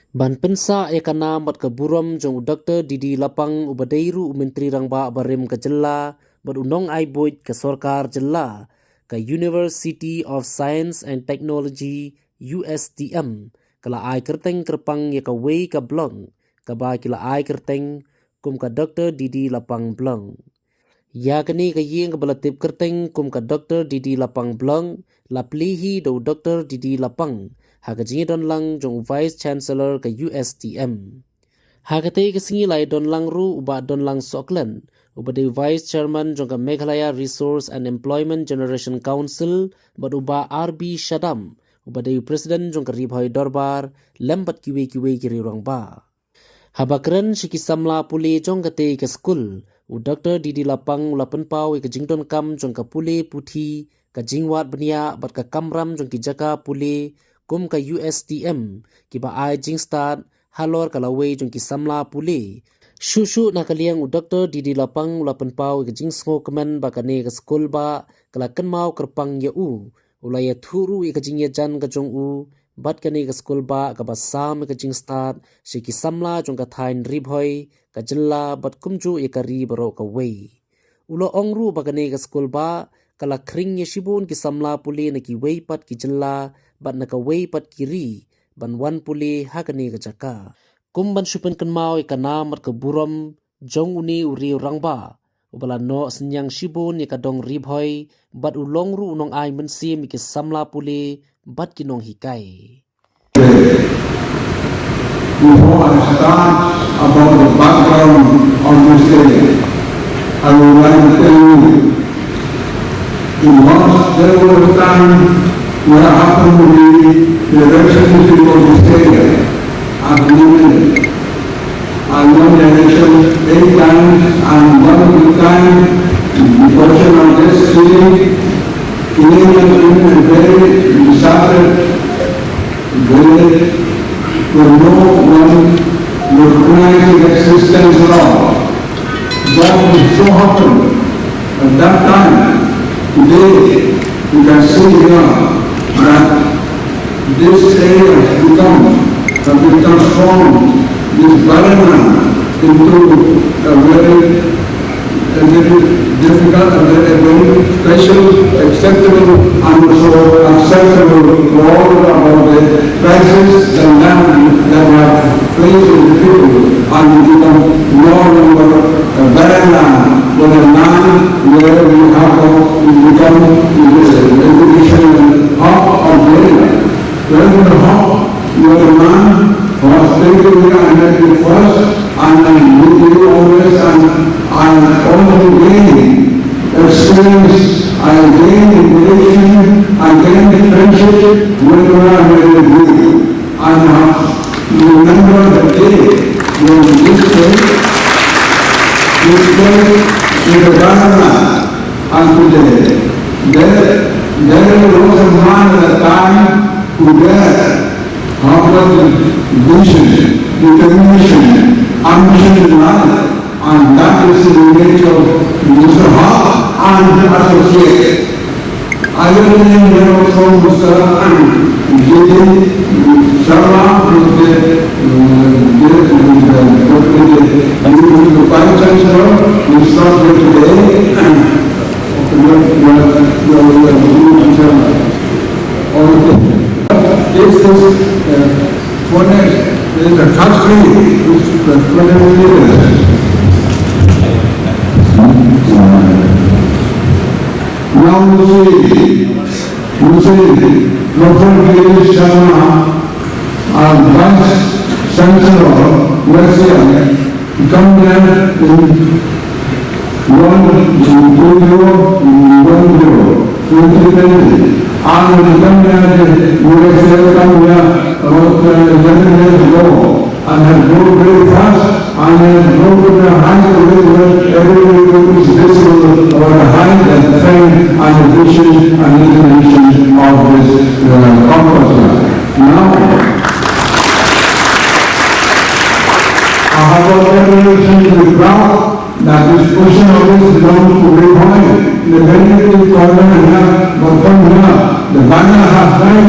Ban pensa ekana mat keburam jong Dr. Didi Lapang ubadeiru menteri rangba barim ke jela berundong aiboit ke sorkar jela ke University of Science and Technology USTM kala ai kerteng kerpang ya ke wei ke blong ke ba kila ai kerteng kum ke Dr. Didi Lapang blong. Ya kini ke ying ke belatip kerteng kum ke Dr. Didi Lapang blong laplihi do Dr. Didi Lapang Hakajingi don lang jong Vice Chancellor ke USTM. Hakate kesingi lai don lang ru uba don lang Auckland. Uba de Vice Chairman jong ke Meghalaya Resource and Employment Generation Council. Bad uba RB Shadam. Uba de President jong ke Ribhoi Dorbar. Lembat kiwe kiri orang ba. Habakren shikisamla puli jong kate ke skul. U Dr. Didi Lapang ulapan pau ke jingdon kam jong ke puli puthi. Ke jingwat benia bat ke kamram jong ki jaka puli. Kum ka USTM kiba ai jingstad halor kalawei jong ki samla puli shushu na kaliang u Dr. Didi Lapang ulapan pau ke jingsngo kemen bakane ke skul ba kalakan mau kerpang ya ulaya thuru ke jingya jan ke jong bat kane ke skul ba ka basam ke jingstad shiki samla jong ka thain ribhoi ka jella bat kumju ikari baro ka wei ulo ongru bakane ke skul ba kala kring ya shibun ki samla puli na ki wei pat ki jella bat naka wei pat kiri ban wan puli hakani ke jaka kum ban shupen kan mau ikana mat ke buram jong uni uri rangba ubala no senyang shibun ya kadong ribhoi bat ulong ru unong ai mensim ki samla puli bat kinong hikai. Before I start about the background of this day, I would like to tell you, there was a time when I happened to be the representative of this area at London. I won the election 8 times, and one of the times, the portion of this city, Canadian women and very started village where no one recognized the existence at all. That was so happened at that time. Today, you can see here that this area has been transformed, this barren land into a very difficult, a very special, acceptable, and also acceptable for all about the crisis and land that we have faced with the people, and become no longer a barren land, but a land where we have become the education hub of the area. Where in the hub, you are a man who has taken here and made it first, and with you always, and only gain experience, and gain information, and gain friendship when you are with you. And remember the day when this place is the Ghana, and today, there was a man at the time who dared how was the vision, determination, ambition in life, and that is the nature of Mr. Hart and the associates. I will name here also Mr. J.D. Sharma, who is the Vice Chancellor, who is not here today, and this is the country which now you see Dr. Didi Sharma, our Vice Chancellor, USA, come there in 2020, and when he come here, USA come here about 11 years ago, and has grown very fast, and has grown to the height of it where everybody is visible about the height and fame and the vision and information of this conference. Now, I have already reason to be proud that this portion of this belongs to Ribhoi. The very corner here, but from here, the banner has very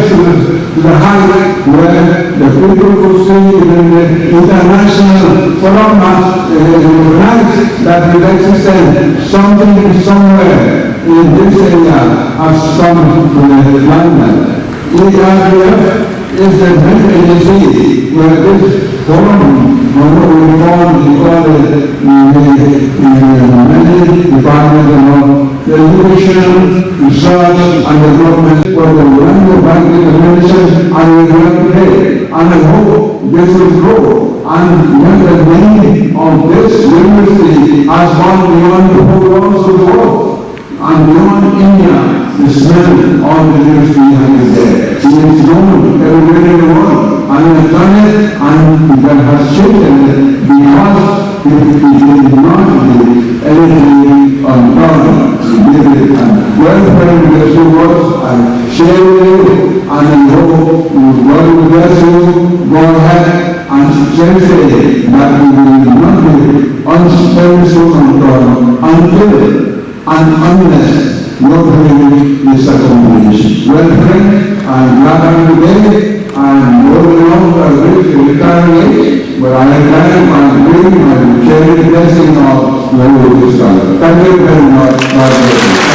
the height where the people could see in the international phenomena recognize that it exists something somewhere in this area has come to the land. ERDF is the main agency where this forum, we call it many departments of the education, research, and development for the land banking administration, and we have today. And I hope this will grow. And when the name of this university has gone beyond the whole world of the world, and beyond India, the smell of the university is there. It is known everywhere in the world, and we have done it, and that has changed it because it did not give anything on government. It did it and welfare with the two words and share with you, and I hope God will bless you. Go ahead and say that we will not be unspiritual on God until and unless your belief is accomplished. Well, friends, I'm glad I'm today, and no longer reach retiring age, but I am dream and sharing the blessing of the Holy Spirit. Thank you very much. God bless you.